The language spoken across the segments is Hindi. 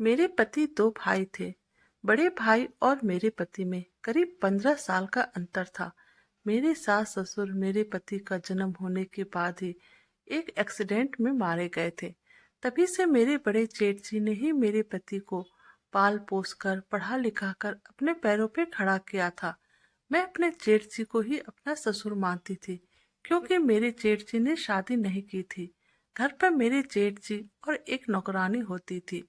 मेरे पति दो भाई थे। बड़े भाई और मेरे पति में करीब 15 साल का अंतर था। मेरे सास ससुर मेरे पति का जन्म होने के बाद ही एक एक्सीडेंट में मारे गए थे। तभी से मेरे बड़े जेठ जी ने ही मेरे पति को पाल पोस कर पढ़ा लिखा कर अपने पैरों पे खड़ा किया था। मैं अपने जेठ जी को ही अपना ससुर मानती थी, क्योंकि मेरे जेठ जी ने शादी नहीं की थी। घर पर मेरे जेठ जी और एक नौकरानी होती थी,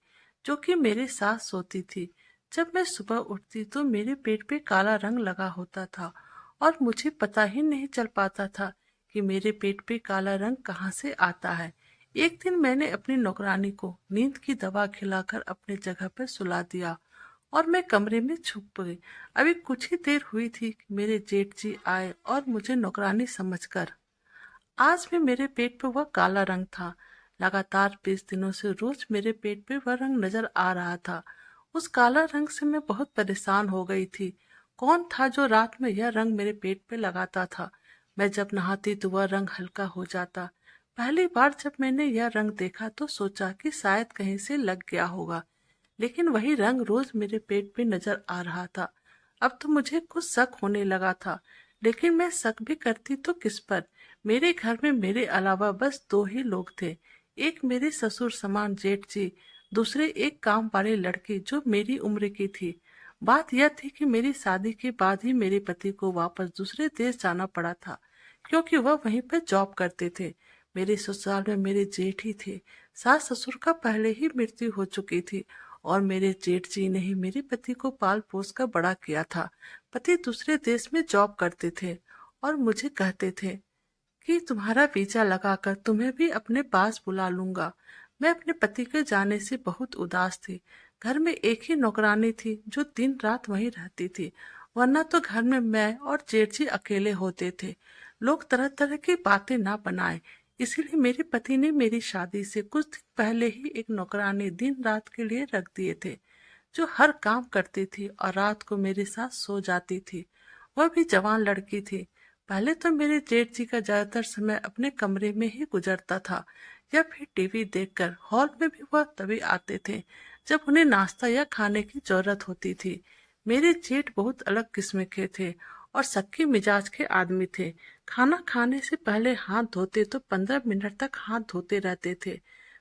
जो कि मेरे साथ सोती थी। जब मैं सुबह उठती तो मेरे पेट पे काला रंग लगा होता था और मुझे पता ही नहीं चल पाता था कि मेरे पेट पे काला रंग कहाँ से आता है। एक दिन मैंने अपनी नौकरानी को नींद की दवा खिलाकर अपने जगह पर सुला दिया और मैं कमरे में छुप गई। अभी कुछ ही देर हुई थी कि मेरे जेठ जी आए और मुझे नौकरानी समझकर आज भी मेरे पेट पे वह काला रंग था। लगातार 20 दिनों से रोज मेरे पेट पे वह रंग नजर आ रहा था। उस काला रंग से मैं बहुत परेशान हो गई थी। कौन था जो रात में यह रंग मेरे पेट पे लगाता था? मैं जब नहाती तो वह रंग हल्का हो जाता। पहली बार जब मैंने यह रंग देखा तो सोचा कि शायद कहीं से लग गया होगा, लेकिन वही रंग रोज मेरे पेट पे नजर आ रहा था। अब तो मुझे कुछ शक होने लगा था, लेकिन मैं शक भी करती तो किस पर? मेरे घर में मेरे अलावा बस दो ही लोग थे। एक मेरे ससुर समान जेठ जी, दूसरे एक काम वाले लड़के जो मेरी उम्र की थी। बात यह थी कि मेरी शादी के बाद ही मेरे पति को वापस दूसरे देश जाना पड़ा था, क्योंकि वह वहीं पर जॉब करते थे। मेरे ससुराल में मेरे जेठ ही थे। सास ससुर का पहले ही मृत्यु हो चुकी थी और मेरे जेठ जी ने ही मेरे पति को पाल पोस कर बड़ा किया था। पति दूसरे देश में जॉब करते थे और मुझे कहते थे कि तुम्हारा वीजा लगाकर तुम्हें भी अपने पास बुला लूंगा। मैं अपने पति के जाने से बहुत उदास थी। घर में एक ही नौकरानी थी जो दिन रात वहीं रहती थी, वरना तो घर में मैं और जेठ जी अकेले होते थे। लोग तरह तरह की बातें ना बनाए, इसीलिए मेरे पति ने मेरी शादी से कुछ दिन पहले ही एक नौकरानी दिन रात के लिए रख दिए थे, जो हर काम करती थी और रात को मेरे साथ सो जाती थी। वह भी जवान लड़की थी। पहले तो मेरे जेठ जी का ज्यादातर समय अपने कमरे में ही गुजरता था या फिर टीवी देखकर। हॉल में भी वह तभी आते थे जब उन्हें नाश्ता या खाने की जरूरत होती थी। मेरे जेठ बहुत अलग किस्म के थे और सक्की मिजाज के आदमी थे। खाना खाने से पहले हाथ धोते तो 15 मिनट तक हाथ धोते रहते थे।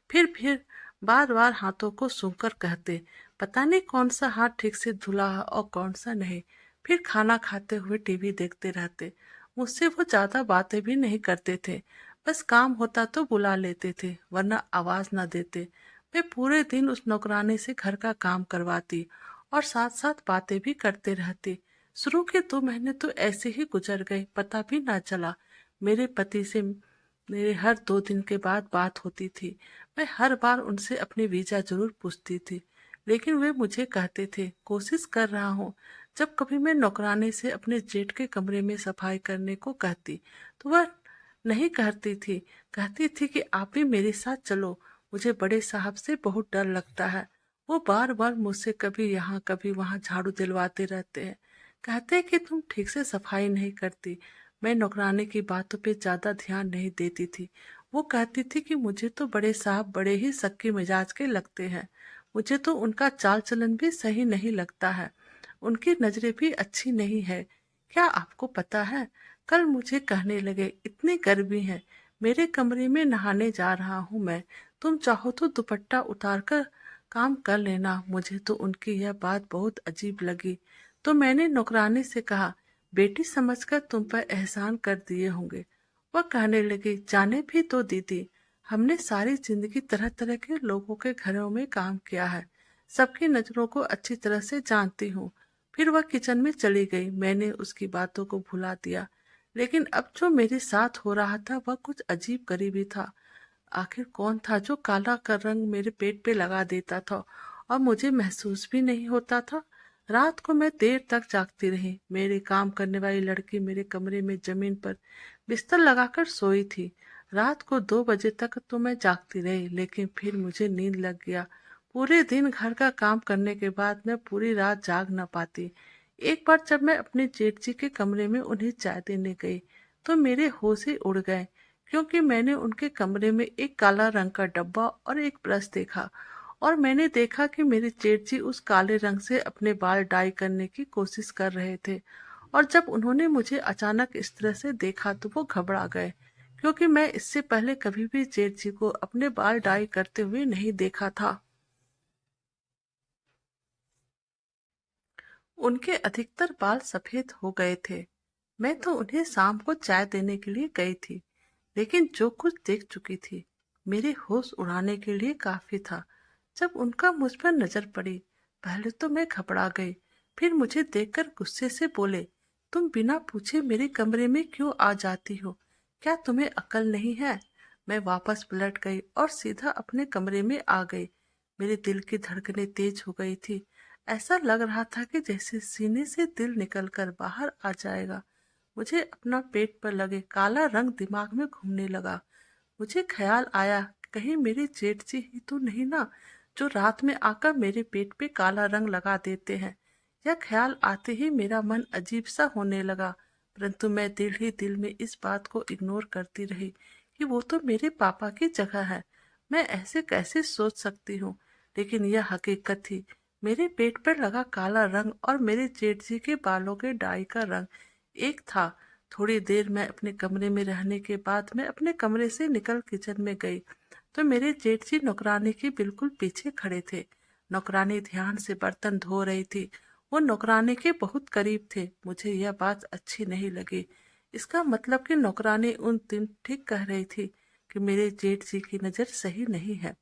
फिर बार बार हाथों को सूंघकर कहते, पता नहीं कौन सा हाथ ठीक से धुला है और कौन सा नहीं। फिर खाना खाते हुए टीवी देखते रहते। मुझसे वो ज्यादा बातें भी नहीं करते थे, बस काम होता तो बुला लेते थे, वरना आवाज न देते। मैं पूरे दिन उस नौकरानी से घर का काम करवाती और साथ साथ बातें भी करते रहती। शुरू के 2 महीने तो ऐसे ही गुजर गए, पता भी ना चला। मेरे पति से मेरे हर 2 दिन के बाद बात होती थी। मैं हर बार उनसे अपनी वीजा जरूर पूछती थी, लेकिन वे मुझे कहते थे कोशिश कर रहा हूँ। जब कभी मैं नौकरानी से अपने जेठ के कमरे में सफाई करने को कहती तो वह नहीं करती थी। कहती थी कि आप भी मेरे साथ चलो, मुझे बड़े साहब से बहुत डर लगता है। वो बार बार मुझसे कभी यहाँ कभी वहाँ झाड़ू दिलवाते रहते हैं। कहते हैं कि तुम ठीक से सफाई नहीं करती। मैं नौकरानी की बातों पे ज्यादा ध्यान नहीं देती थी। वो कहती थी कि मुझे तो बड़े साहब बड़े ही सक्के मिजाज के लगते हैं। मुझे तो उनका चाल चलन भी सही नहीं लगता है। उनकी नजरें भी अच्छी नहीं है। क्या आपको पता है, कल मुझे कहने लगे इतनी गर्मी है, मेरे कमरे में नहाने जा रहा हूँ मैं, तुम चाहो तो दुपट्टा उतार कर काम कर लेना। मुझे तो उनकी यह बात बहुत अजीब लगी, तो मैंने नौकरानी से कहा, बेटी समझकर तुम पर एहसान कर दिए होंगे। वह कहने लगी, जाने भी तो दीदी, हमने सारी जिंदगी तरह तरह के लोगों के घरों में काम किया है, सबकी नजरों को अच्छी तरह से जानती हूँ। फिर वह किचन में चली गई। मैंने उसकी बातों को भुला दिया, लेकिन अब जो मेरे साथ हो रहा था वह कुछ अजीब करीबी था। आखिर कौन था जो काला का रंग मेरे पेट पे लगा देता था और मुझे महसूस भी नहीं होता था? रात को मैं देर तक जागती रही। मेरे काम करने वाली लड़की मेरे कमरे में जमीन पर बिस्तर लगाकर सोई थी। रात को 2 बजे तक तो मैं जागती रही, लेकिन फिर मुझे नींद लग गया। पूरे दिन घर का काम करने के बाद मैं पूरी रात जाग न पाती। एक बार जब मैं अपने जेठ जी के कमरे में उन्हें चाय देने गई तो मेरे होश ही उड़ गए, क्योंकि मैंने उनके कमरे में एक काला रंग का डब्बा और एक ब्रश देखा और मैंने देखा कि मेरे जेठ जी उस काले रंग से अपने बाल डाई करने की कोशिश कर रहे थे। और जब उन्होंने मुझे अचानक इस तरह से देखा तो वो घबरा गए, क्योंकि मैं इससे पहले कभी भी जेठ जी को अपने बाल डाई करते हुए नहीं देखा था। उनके अधिकतर बाल सफेद हो गए थे। मैं तो उन्हें शाम को चाय देने के लिए गई थी, लेकिन जो कुछ देख चुकी थी मेरे होश उड़ाने के लिए काफी था। जब उनका मुझ पर नजर पड़ी, पहले तो मैं घबरा गई, फिर मुझे देखकर गुस्से से बोले, तुम बिना पूछे मेरे कमरे में क्यों आ जाती हो? क्या तुम्हें अकल नहीं है? मैं वापस पलट गई और सीधा अपने कमरे में आ गई। मेरे दिल की धड़कनें तेज हो गई थी। ऐसा लग रहा था कि जैसे सीने से दिल निकलकर बाहर आ जाएगा। मुझे अपना पेट पर लगे काला रंग दिमाग में घूमने लगा। मुझे ख्याल आया, कहीं मेरे जेठ जी ही तो नहीं ना, जो रात में आकर मेरे पेट पे काला रंग लगा देते हैं। यह ख्याल आते ही मेरा मन अजीब सा होने लगा, परंतु मैं दिल ही दिल में इस बात को इग्नोर करती रही कि वो तो मेरे पापा की जगह है। मैं ऐसे कैसे सोच सकती हूँ? लेकिन यह हकीकत थी। मेरे पेट पर लगा काला रंग और मेरे जेठ जी के बालों के डाई का रंग एक था। थोड़ी देर मैं अपने कमरे में रहने के बाद मैं अपने कमरे से निकल किचन में गई, तो मेरे जेठ जी नौकरानी के बिल्कुल पीछे खड़े थे। नौकरानी ध्यान से बर्तन धो रही थी। वो नौकरानी के बहुत करीब थे। मुझे यह बात अच्छी नहीं लगी। इसका मतलब कि नौकरानी उन दिन ठीक कह रही थी कि मेरे जेठ जी की नज़र सही नहीं है।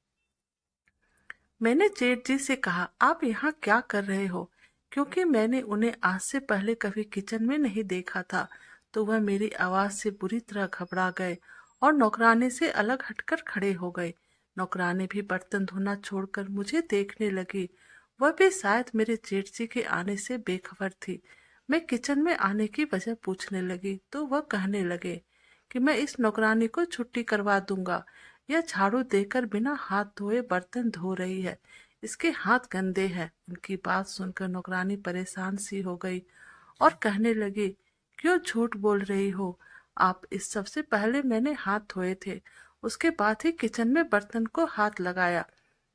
मैंने जेठ जी से कहा, आप यहाँ क्या कर रहे हो? क्योंकि मैंने उन्हें आज से पहले कभी किचन में नहीं देखा था। तो वह मेरी आवाज से बुरी तरह घबरा गए और नौकरानी से अलग हटकर खड़े हो गए। नौकरानी भी बर्तन धोना छोड़कर मुझे देखने लगी। वह भी शायद मेरे जेठ जी के आने से बेखबर थी। मैं किचन में आने की वजह पूछने लगी तो वह कहने लगे कि मैं इस नौकरानी को छुट्टी करवा दूंगा। यह झाड़ू देकर बिना हाथ धोए बर्तन धो रही है। इसके हाथ गंदे हैं। उनकी बात सुनकर नौकरानी परेशान सी हो गई और कहने लगी, क्यों झूठ बोल रही हो आप? इस सबसे पहले मैंने हाथ धोए थे, उसके बाद ही किचन में बर्तन को हाथ लगाया।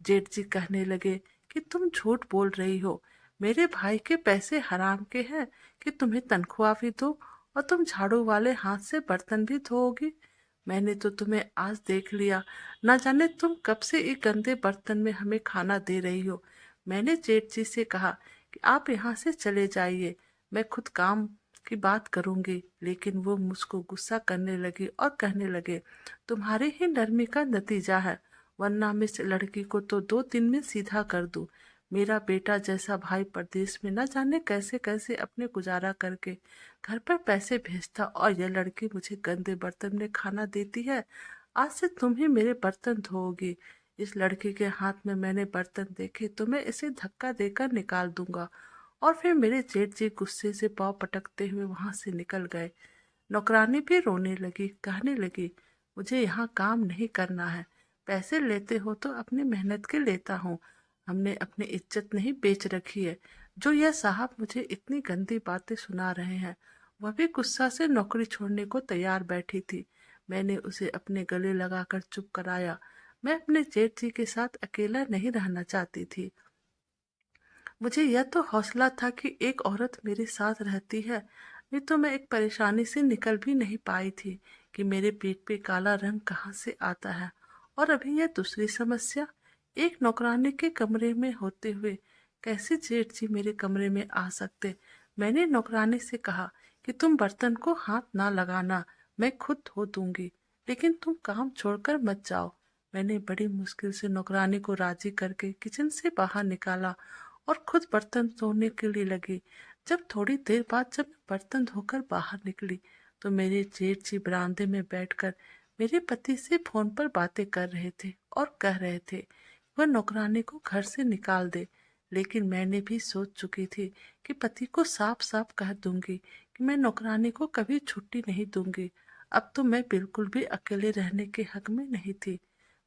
जेठ जी कहने लगे कि तुम झूठ बोल रही हो। मेरे भाई के पैसे हराम के हैं कि तुम्हें तनख्वाह भी दो और तुम झाड़ू वाले हाथ से बर्तन भी धोओगी। मैंने तो तुम्हें आज देख लिया, ना जाने तुम कब से एक गंदे बर्तन में हमें खाना दे रही हो। मैंने जेठ जी से कहा कि आप यहाँ से चले जाइए, मैं खुद काम की बात करूंगी। लेकिन वो मुझको गुस्सा करने लगी और कहने लगे, तुम्हारे ही नरमी का नतीजा है, वरना मैं इस लड़की को तो 2 दिन में सीधा कर दूं। मेरा बेटा जैसा भाई परदेश में न जाने कैसे कैसे अपने गुजारा करके घर पर पैसे भेजता, और यह लड़की मुझे गंदे बर्तन में खाना देती है। आज से तुम ही मेरे बर्तन धोओगी। इस लड़की के हाथ में मैंने बर्तन देखे तो मैं इसे धक्का देकर निकाल दूंगा। और फिर मेरे जेठ जी गुस्से से पाँव पटकते हुए वहां से निकल गए। नौकरानी भी रोने लगी, कहने लगी, मुझे यहाँ काम नहीं करना है। पैसे लेते हो तो अपनी मेहनत के लेता हूँ। हमने अपनी इज्जत नहीं बेच रखी है। जो यह साहब मुझे इतनी गंदी बातें सुना रहे हैं। वह भी गुस्सा से नौकरी छोड़ने को तैयार बैठी थी। मैंने उसे अपने गले लगाकर चुप कराया। मैं अपने जेठ जी के साथ अकेला नहीं रहना चाहती थी। मुझे यह तो हौसला था कि एक औरत मेरे साथ रहती है, नहीं तो मैं एक परेशानी से निकल भी नहीं पाई थी कि मेरे पेट पे काला रंग कहाँ से आता है। और अभी यह दूसरी समस्या, एक नौकरानी के कमरे में होते हुए कैसे जेठ जी मेरे कमरे में आ सकते? मैंने नौकरानी से कहा कि तुम बर्तन को हाथ ना लगाना, मैं खुद धो दूंगी, लेकिन तुम काम छोड़कर मत जाओ। मैंने बड़ी मुश्किल से नौकरानी को राजी करके किचन से बाहर निकाला और खुद बर्तन धोने के लिए लगी। जब थोड़ी देर बाद जब मैं बर्तन धोकर बाहर निकली, तो मेरे जेठ जी बरामदे में बैठकर मेरे पति से फोन पर बातें कर रहे थे और कह रहे थे वह नौकरानी को घर से निकाल दे। लेकिन मैंने भी सोच चुकी थी कि पति को साफ साफ कह दूंगी कि मैं नौकरानी को कभी छुट्टी नहीं दूंगी। अब तो मैं बिल्कुल भी अकेले रहने के हक में नहीं थी।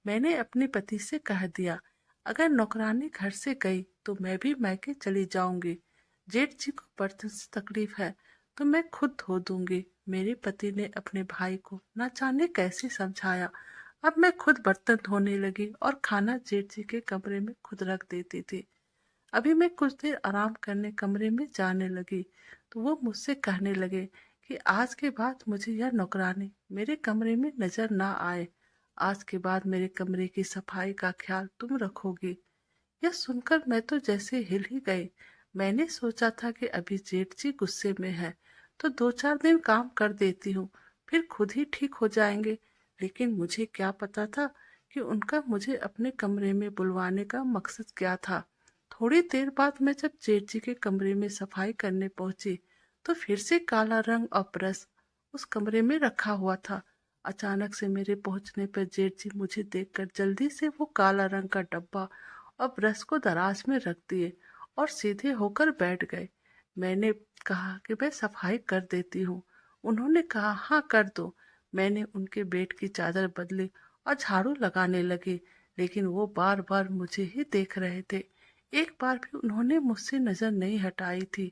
मैंने अपने पति से कह दिया, अगर नौकरानी घर से गई तो मैं भी मायके चली जाऊंगी। जेठ जी को बर्तन से तकलीफ है तो मैं खुद धो दूंगी। मेरे पति ने अपने भाई को ना जाने कैसे समझाया। अब मैं खुद बर्तन धोने लगी और खाना जेठ जी के कमरे में खुद रख देती थी। अभी मैं कुछ देर आराम करने कमरे में जाने लगी तो वो मुझसे कहने लगे कि आज के बाद मुझे यह नौकरानी मेरे कमरे में नजर ना आए। आज के बाद मेरे कमरे की सफाई का ख्याल तुम रखोगी। यह सुनकर मैं तो जैसे हिल ही गई। मैंने सोचा था कि अभी जेठ जी गुस्से में है तो 2-4 दिन काम कर देती हूँ, फिर खुद ही ठीक हो जाएंगे। लेकिन मुझे क्या पता था कि उनका मुझे अपने कमरे में बुलवाने का मकसद क्या था। थोड़ी देर बाद मैं जब जेठ जी के कमरे में सफाई करने पहुंची तो फिर से काला रंग और ब्रश उस कमरे में रखा हुआ था। अचानक से मेरे पहुंचने पर जेठ जी मुझे देखकर जल्दी से वो काला रंग का डब्बा और ब्रश को दराज में रख दिए और सीधे होकर बैठ गए। मैंने कहा कि मैं सफाई कर देती हूँ। उन्होंने कहा हाँ कर दो। मैंने उनके बेड की चादर बदली और झाड़ू लगाने लगी, लेकिन वो बार बार मुझे ही देख रहे थे। एक बार भी उन्होंने मुझसे नजर नहीं हटाई थी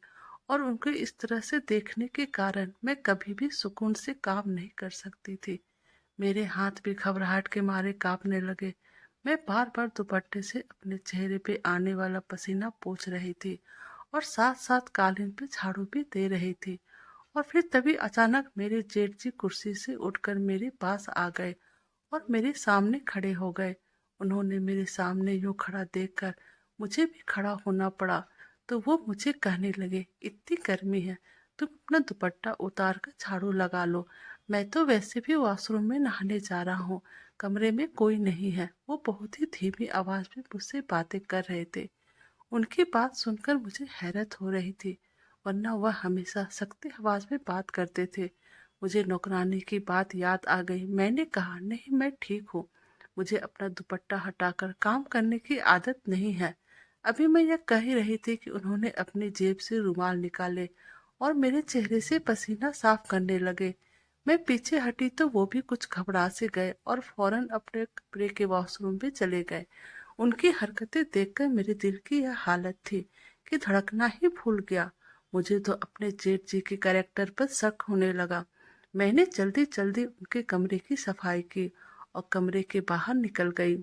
और उनके इस तरह से देखने के कारण मैं कभी भी सुकून से काम नहीं कर सकती थी। मेरे हाथ भी घबराहट के मारे कांपने लगे। मैं बार बार दुपट्टे से अपने चेहरे पे आने वाला पसीना पोंछ रही थी और साथ साथ कालीन पे झाड़ू भी दे रही थी। और फिर तभी अचानक मेरे जेठ जी कुर्सी से उठकर मेरे पास आ गए और मेरे सामने खड़े हो गए। उन्होंने मेरे सामने यूं खड़ा देखकर मुझे भी खड़ा होना पड़ा। तो वो मुझे कहने लगे, इतनी गर्मी है, तुम अपना दुपट्टा उतार कर झाड़ू लगा लो। मैं तो वैसे भी वॉशरूम में नहाने जा रहा हूँ, कमरे में कोई नहीं है। वो बहुत ही धीमी आवाज में मुझसे बातें कर रहे थे। उनकी बात सुनकर मुझे हैरत हो रही थी, वरना वह हमेशा सख्ती आवाज में बात करते थे। मुझे नौकरानी की बात याद आ गई। मैंने कहा नहीं, मैं ठीक हूँ, मुझे अपना दुपट्टा हटाकर काम करने की आदत नहीं है। अभी मैं यह कह ही रही थी कि उन्होंने अपनी जेब से रुमाल निकाले और मेरे चेहरे से पसीना साफ करने लगे। मैं पीछे हटी तो वो भी कुछ घबरा से गए और फौरन अपने कमरे के वॉशरूम में चले गए। उनकी हरकतें देखकर मेरे दिल की यह हालत थी कि धड़कना ही भूल गया। मुझे तो अपने जेठ जी के कैरेक्टर पर शक होने लगा। मैंने जल्दी जल्दी उनके कमरे की सफाई की और कमरे के बाहर निकल गई।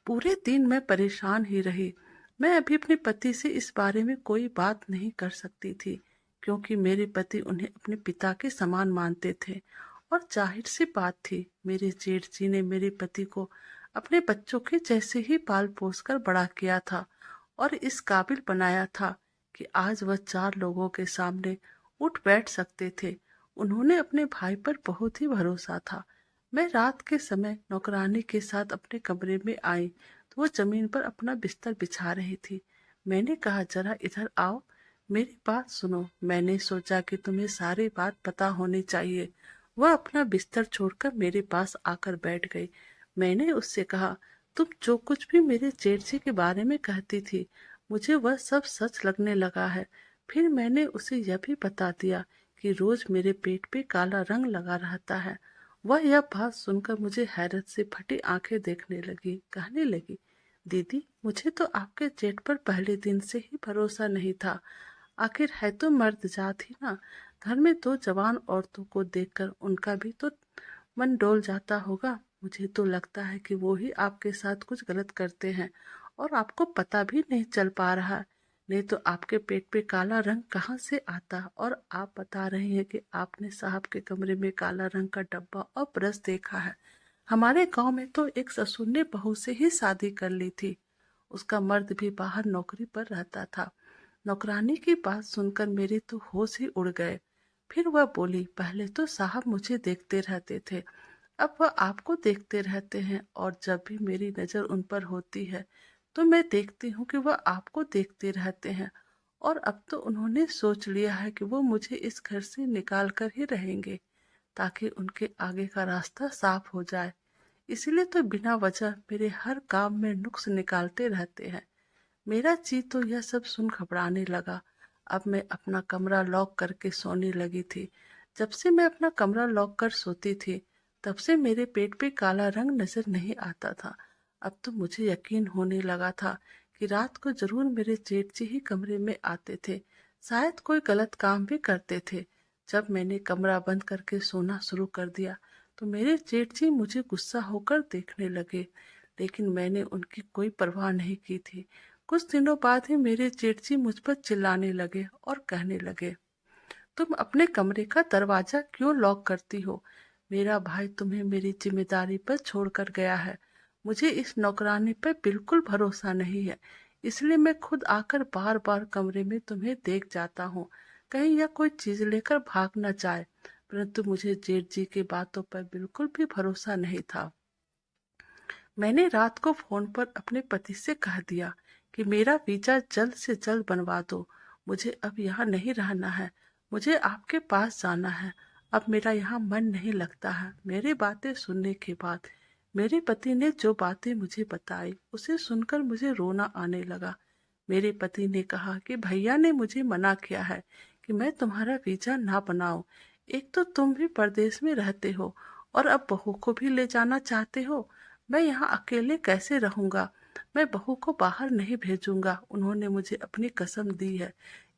पूरे दिन मैं परेशान ही रही। मैं अभी अपने पति से इस बारे में कोई बात नहीं कर सकती थी, क्योंकि मेरे पति उन्हें अपने पिता के समान मानते थे। और जाहिर सी बात थी, मेरे जेठ जी ने मेरे पति को अपने बच्चों के जैसे ही पाल पोस कर बड़ा किया था और इस काबिल बनाया था कि आज वह 4 लोगों के सामने उठ बैठ सकते थे। उन्होंने अपने भाई पर बहुत ही भरोसा था। मैं रात के समय नौकरानी के साथ अपने कमरे में आई तो वो जमीन पर अपना बिस्तर बिछा रही थी। मैंने कहा जरा इधर आओ, मेरी बात सुनो। मैंने सोचा कि तुम्हें सारी बात पता होनी चाहिए। वह अपना बिस्तर छोड़कर मेरे पास आकर बैठ गई। मैंने उससे कहा, तुम जो कुछ भी मेरे जेठ जी के बारे में कहती थी, मुझे वह सब सच लगने लगा है। फिर मैंने उसे यह भी बता दिया कि रोज मेरे पेट पे काला रंग लगा रहता है। वह यह बात सुनकर मुझे हैरत से फटी आंखें देखने लगी, कहने लगी, दीदी मुझे तो आपके जेठ पर पहले दिन से ही भरोसा नहीं था। आखिर है तो मर्द जात ही ना। घर में 2 जवान औरतों को देखकर उनका भी तो मन डोल जाता होगा। मुझे तो लगता है कि वो ही आपके साथ कुछ गलत करते हैं और आपको पता भी नहीं चल पा रहा। नहीं तो आपके पेट पे काला रंग कहाँ से आता। और आप बता रही हैं कि आपने साहब के कमरे में काला रंग का डब्बा और ब्रश देखा है। हमारे गांव में तो एक ससुर ने बहू से ही शादी कर ली थी। उसका मर्द भी बाहर नौकरी पर रहता था। नौकरानी की बात सुनकर मेरे तो होश ही उड़ गए। फिर वह बोली, पहले तो साहब मुझे देखते रहते थे, अब वह आपको देखते रहते हैं और जब भी मेरी नज़र उन पर होती है तो मैं देखती हूँ कि वह आपको देखते रहते हैं। और अब तो उन्होंने सोच लिया है कि वो मुझे इस घर से निकाल कर ही रहेंगे, ताकि उनके आगे का रास्ता साफ हो जाए। इसलिए तो बिना वजह मेरे हर काम में नुक्स निकालते रहते हैं। मेरा जी तो यह सब सुन घबराने लगा। अब मैं अपना कमरा लॉक करके सोने लगी थी। जब से मैं अपना कमरा लॉक कर सोती थी, तब से मेरे पेट पे काला रंग नजर नहीं आता था। अब तो मुझे यकीन होने लगा था कि रात को जरूर मेरे जेठ जी ही कमरे में आते थे, शायद कोई गलत काम भी करते थे। जब मैंने कमरा बंद करके सोना शुरू कर दिया तो मेरे जेठ जी मुझे गुस्सा होकर देखने लगे, लेकिन मैंने उनकी कोई परवाह नहीं की थी। कुछ दिनों बाद ही मेरे जेठ जी मुझ पर चिल्लाने लगे और कहने लगे, तुम अपने कमरे का दरवाजा क्यों लॉक करती हो? मेरा भाई तुम्हें मेरी जिम्मेदारी पर छोड़कर गया है। मुझे इस नौकरानी पर बिल्कुल भरोसा नहीं है, इसलिए मैं खुद आकर बार बार कमरे में तुम्हें देख जाता हूँ, कहीं यह कोई चीज लेकर भाग न जाए। परंतु मुझे जेठ जी की बातों पर बिल्कुल भी भरोसा नहीं था। मैंने रात को फोन पर अपने पति से कह दिया कि मेरा वीजा जल्द से जल्द बनवा दो। मुझे अब यहाँ नहीं रहना है, मुझे आपके पास जाना है। अब मेरा यहाँ मन नहीं लगता है। मेरी बातें सुनने के बाद मेरे पति ने जो बातें मुझे बताई उसे सुनकर मुझे रोना आने लगा। मेरे पति ने कहा कि भैया ने मुझे मना किया है कि मैं तुम्हारा वीजा ना बनाऊं। एक तो तुम भी परदेश में रहते हो और अब बहू को भी ले जाना चाहते हो। मैं यहाँ अकेले कैसे रहूंगा? मैं बहू को बाहर नहीं भेजूंगा, उन्होंने मुझे अपनी कसम दी है।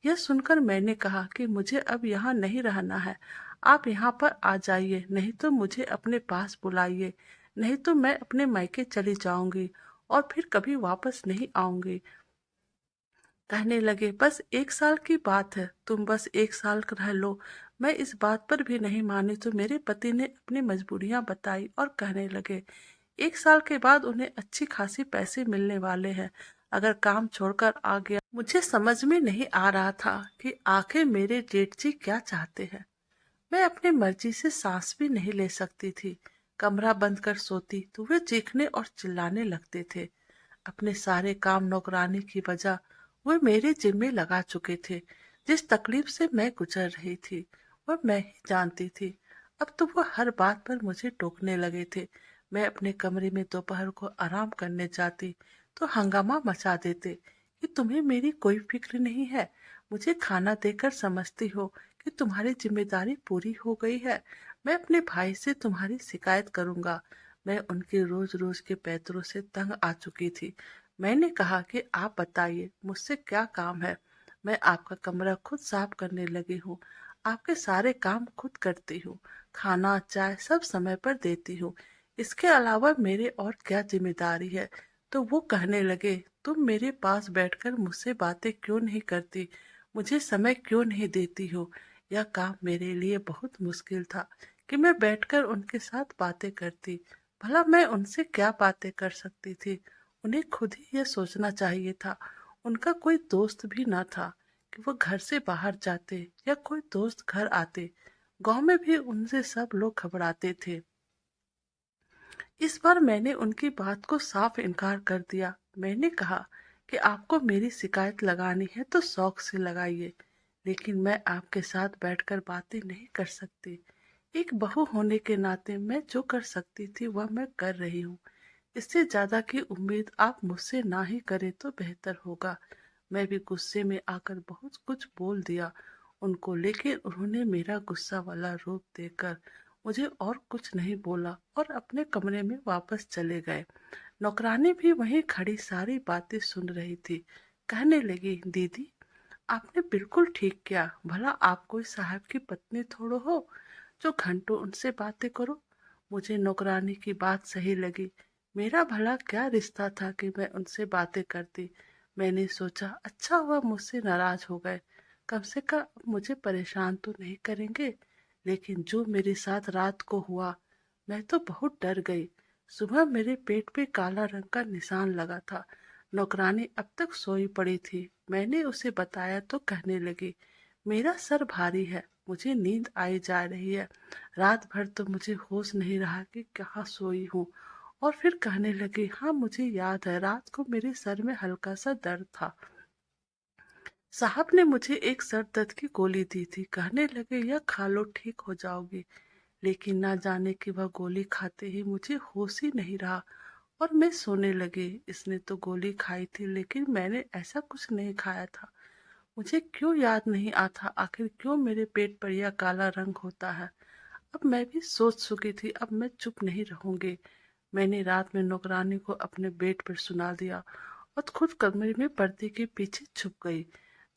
यह सुनकर मैंने कहा कि मुझे अब यहाँ नहीं रहना है। आप यहाँ पर आ जाइए, नहीं तो मुझे अपने पास बुलाइए, नहीं तो मैं अपने मायके चली जाऊंगी और फिर कभी वापस नहीं आऊंगी। कहने लगे, बस 1 साल की बात है, तुम बस 1 साल रह लो। मैं इस बात पर भी नहीं मानी तो मेरे पति ने अपनी मजबूरियां बताई और कहने लगे, 1 साल के बाद उन्हें अच्छी खासी पैसे मिलने वाले हैं अगर काम छोड़कर आ गया। मुझे समझ में नहीं आ रहा था कि आखिर मेरे जेठ जी क्या चाहते हैं। मैं अपनी मर्जी से सांस भी नहीं ले सकती थी। कमरा बंद कर सोती तो वे चीखने और चिल्लाने लगते थे। अपने सारे काम नौकरानी की वजह वो मेरे जिम्मे लगा चुके थे। जिस तकलीफ से मैं गुजर रही थी वह मैं ही जानती थी। अब तो वो हर बात पर मुझे टोकने लगे थे। मैं अपने कमरे में दोपहर को आराम करने जाती तो हंगामा मचा देते कि तुम्हें मेरी कोई फिक्र नहीं है। मुझे खाना देकर समझती हो कि तुम्हारी जिम्मेदारी पूरी हो गई है। मैं अपने भाई से तुम्हारी शिकायत करूंगा। मैं उनके रोज रोज के पैतरों से तंग आ चुकी थी। मैंने कहा कि आप बताइए मुझसे क्या काम है। मैं आपका कमरा खुद साफ करने लगी हूँ, आपके सारे काम खुद करती हूँ, खाना चाय सब समय पर देती हूँ। इसके अलावा मेरे और क्या जिम्मेदारी है? तो वो कहने लगे, तुम मेरे पास बैठकर मुझसे बातें क्यों नहीं करती? मुझे समय क्यों नहीं देती हो? यह काम मेरे लिए बहुत मुश्किल था कि मैं बैठकर उनके साथ बातें करती। भला मैं उनसे क्या बातें कर सकती थी? उन्हें खुद ही यह सोचना चाहिए था। उनका कोई दोस्त भी न था कि वो घर से बाहर जाते या कोई दोस्त घर आते। गांव में भी उनसे सब लोग घबराते थे। इस बार मैंने उनकी बात को साफ इनकार कर दिया। मैंने कहा कि आपको मेरी शिकायत लगानी है तो शौक से लगाइए, लेकिन मैं आपके साथ बैठकर बातें नहीं कर सकती। एक बहू होने के नाते मैं जो कर सकती थी वह मैं कर रही हूँ। इससे ज्यादा की उम्मीद आप मुझसे ना ही करें तो बेहतर होगा। मैं भी गुस्से में आकर बहुत कुछ बोल दिया उनको, लेकिन उन्होंने मेरा गुस्सा वाला रूप देखकर मुझे और कुछ नहीं बोला और अपने कमरे में वापस चले गए। नौकरानी भी वहीं खड़ी सारी बातें सुन रही थी। कहने लगी, दीदी आपने बिल्कुल ठीक किया। भला आप कोई साहब की पत्नी थोड़ो हो जो घंटों उनसे बातें करो। मुझे नौकरानी की बात सही लगी। मेरा भला क्या रिश्ता था कि मैं उनसे बातें करती। मैंने सोचा अच्छा हुआ मुझसे नाराज हो गए, कम से कम अब मुझे परेशान तो नहीं करेंगे। लेकिन जो मेरे साथ रात को हुआ, मैं तो बहुत डर गई। सुबह मेरे पेट पे काला रंग का निशान लगा था। नौकरानी अब तक सोई पड़ी थी। मैंने उसे बताया तो कहने लगी, मेरा सर भारी है, मुझे नींद आई जा रही है। रात भर तो मुझे होश नहीं रहा कि कहाँ सोई हूँ। और फिर कहने लगी, हाँ मुझे याद है रात को मेरे सर में हल्का सा दर्द था। साहब ने मुझे एक सर दर्द की गोली दी थी। कहने लगे, यह खा लो ठीक हो जाओगी। लेकिन ना जाने कि वह गोली खाते ही मुझे होश ही नहीं रहा और मैं सोने लगी। इसने तो गोली खाई थी लेकिन मैंने ऐसा कुछ नहीं खाया था। मुझे क्यों याद नहीं आता आखिर क्यों मेरे पेट पर यह काला रंग होता है। अब मैं भी सोच चुकी थी, अब मैं चुप नहीं रहूंगी। मैंने रात में नौकरानी को अपने बेड पर सुला दिया और खुद कमरे में पर्दे के पीछे छुप गई।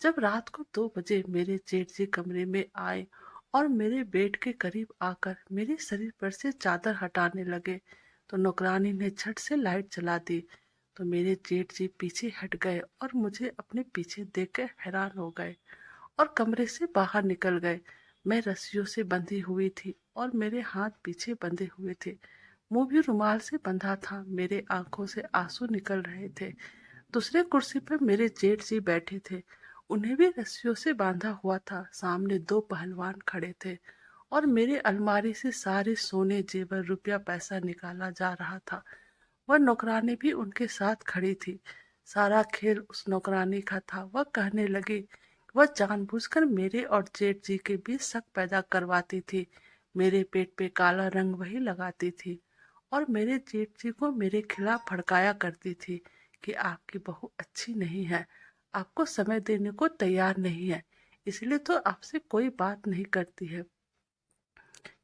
जब रात को 2 बजे मेरे जेठ जी कमरे में आए और मेरे बेड के करीब आकर मेरे शरीर पर से चादर हटाने लगे तो नौकरानी ने झट से लाइट जला दी। तो मेरे जेठ जी पीछे हट गए और मुझे अपने पीछे देखकर हैरान हो गए और कमरे से बाहर निकल गए। मैं रस्सियों से बंधी हुई थी और मेरे हाथ पीछे बंधे हुए थे। मुंह भी रुमाल से बंधा था। मेरे आंखों से आंसू निकल रहे थे। दूसरे कुर्सी पर मेरे जेठ जी बैठे थे। उन्हें भी रस्सियों से बांधा हुआ था। सामने दो पहलवान खड़े थे और मेरे अलमारी से सारे सोने जेवर रुपया पैसा निकाला जा रहा था। वह नौकरानी भी उनके साथ खड़ी थी। सारा खेल उस नौकरानी का था। वह कहने लगी, वह जानबूझकर मेरे और जेठ जी के बीच शक पैदा करवाती थी। मेरे पेट पे काला रंग वही लगाती थी और मेरे जेठ जी को मेरे खिलाफ भड़काया करती थी कि आपकी बहू अच्छी नहीं है, आपको समय देने को तैयार नहीं है, इसलिए तो आपसे कोई बात नहीं करती है।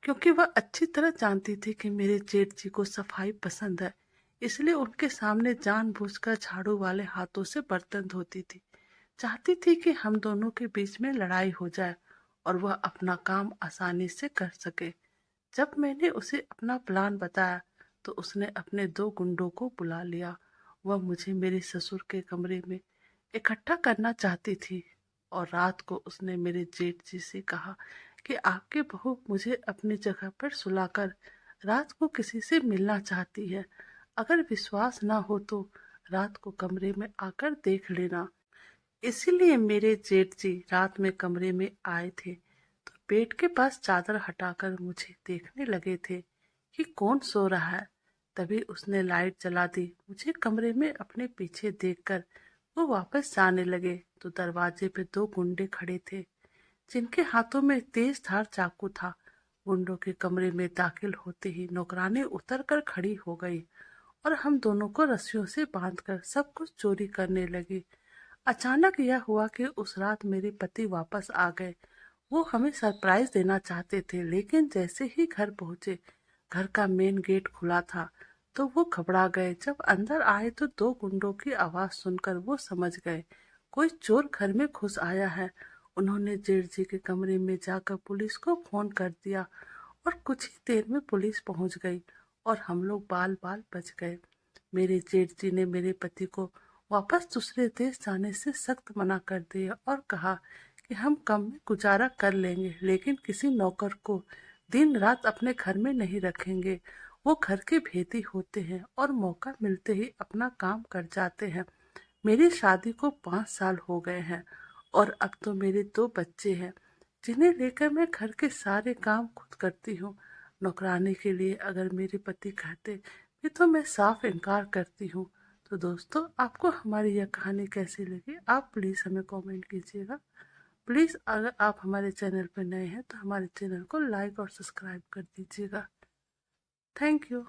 क्योंकि वह अच्छी तरह जानती थी कि मेरे जेठ जी को सफाई पसंद है, इसलिए उनके सामने जानबूझकर झाड़ू वाले हाथों से बर्तन धोती थी। चाहती थी कि हम दोनों के बीच में लड़ाई हो जाए और वह अपना काम आसानी से कर सके। जब मैंने उसे अपना प्लान बताया तो उसने अपने दो गुंडों को बुला लिया। वह मुझे मेरे ससुर के कमरे में इकट्ठा करना चाहती थी और रात को उसने मेरे जेठ जी से कहा कि आपकी बहू मुझे अपनी जगह पर सुलाकर रात को किसी से मिलना चाहती है। अगर विश्वास ना हो तो रात को कमरे में आकर देख लेना। इसीलिए मेरे जेठ जी रात में कमरे में आए थे तो बेड के पास चादर हटाकर मुझे देखने लगे थे कि कौन सो रहा है। तभी उसने लाइट जला दी। मुझे कमरे में अपने पीछे देखकर वो वापस जाने लगे तो दरवाजे पे दो गुंडे खड़े थे जिनके हाथों में तेज धार चाकू था। गुंडों के कमरे में दाखिल होते ही नौकरानी उतर कर खड़ी हो गई और हम दोनों को रस्सियों से बांधकर सब कुछ चोरी करने लगी। अचानक यह हुआ कि उस रात मेरे पति वापस आ गए। वो हमें सरप्राइज देना चाहते थे, लेकिन जैसे ही घर पहुंचे, घर का मेन गेट खुला था तो वो घबरा गए। जब अंदर आए तो दो गुंडों की आवाज सुनकर वो समझ गए कोई चोर घर में घुस आया है। उन्होंने जेठ जी के कमरे में जाकर पुलिस को फोन कर दिया और कुछ ही देर में पुलिस पहुंच गई और हम लोग बाल बाल बच गए। मेरे जेठ जी ने मेरे पति को वापस दूसरे देश जाने से सख्त मना कर दिया और कहा कि हम कम में गुजारा कर लेंगे, लेकिन किसी नौकर को दिन रात अपने घर में नहीं रखेंगे। वो घर के भेदी होते हैं और मौका मिलते ही अपना काम कर जाते हैं। मेरी शादी को 5 साल हो गए हैं और अब तो मेरे दो बच्चे हैं जिन्हें लेकर मैं घर के सारे काम खुद करती हूँ। नौकरानी के लिए अगर मेरे पति कहते भी तो मैं साफ इनकार करती हूँ। तो दोस्तों, आपको हमारी यह कहानी कैसी लगी आप प्लीज़ हमें कमेंट कीजिएगा। प्लीज़ अगर आप हमारे चैनल पर नए हैं तो हमारे चैनल को लाइक और सब्सक्राइब कर दीजिएगा। Thank you.